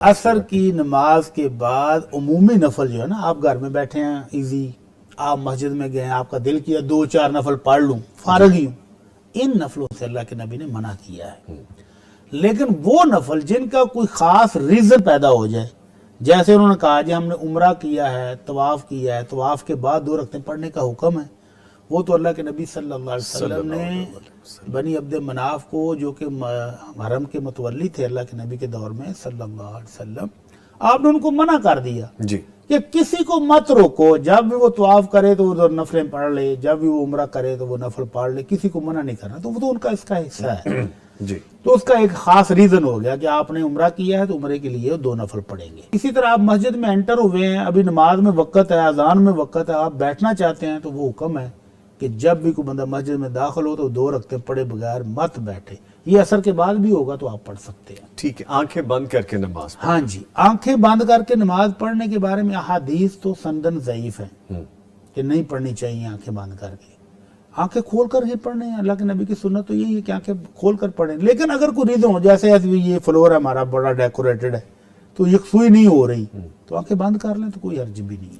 عصر کی نماز کے بعد عمومی نفل جو ہے نا، آپ گھر میں بیٹھے ہیں ایزی، آپ مسجد میں گئے ہیں، آپ کا دل کیا 2-4 نفل پڑھ لوں، فارغ ہی ہوں، ان نفلوں سے اللہ کے نبی نے منع کیا ہے۔ لیکن وہ نفل جن کا کوئی خاص ریزن پیدا ہو جائے، جیسے انہوں نے کہا جی ہم نے عمرہ کیا ہے، طواف کیا ہے، طواف کے بعد 2 رکعتیں پڑھنے کا حکم ہے، وہ تو اللہ کے نبی صلی اللہ علیہ وسلم نے بنی عبد مناف کو، جو کہ حرم کے متولی تھے اللہ کے نبی کے دور میں صلی اللہ علیہ وسلم، آپ نے ان کو منع کر دیا جی کہ کسی کو مت روکو، جب بھی وہ طواف کرے تو وہ نفلیں پڑھ لے، جب بھی وہ عمرہ کرے تو وہ نفل پڑھ لے، کسی کو منع نہیں کرنا۔ تو وہ تو ان کا اس کا حصہ ہے، جی تو اس کا ایک خاص ریزن ہو گیا کہ آپ نے عمرہ کیا ہے تو عمرے کے لیے 2 نفل پڑھیں گے۔ اسی طرح آپ مسجد میں انٹر ہوئے ہیں، ابھی نماز میں وقت ہے، اذان میں وقت ہے، آپ بیٹھنا چاہتے ہیں تو وہ حکم ہے کہ جب بھی کوئی بندہ مسجد میں داخل ہو تو 2 رکعتیں پڑھے بغیر مت بیٹھے۔ یہ عصر کے بعد بھی ہوگا تو آپ پڑھ سکتے ہیں۔ ٹھیک ہے، آنکھیں بند کر کے نماز پڑھ۔ ہاں جی، آنکھیں بند کر کے نماز پڑھنے کے بارے میں احادیث تو سندن ضعیف ہیں کہ نہیں پڑھنی چاہیے آنکھیں بند کر کے، آنکھیں کھول کر ہی پڑھنے ہیں۔ اللہ کے نبی کی سنت تو یہی ہے کہ آنکھیں کھول کر پڑھیں، لیکن اگر کوئی ریزن ہو، جیسے یہ فلور ہمارا بڑا ڈیکوریٹڈ ہے تو یکسوئی نہیں ہو رہی تو آنکھیں بند کر لیں تو کوئی حرج بھی نہیں ہے۔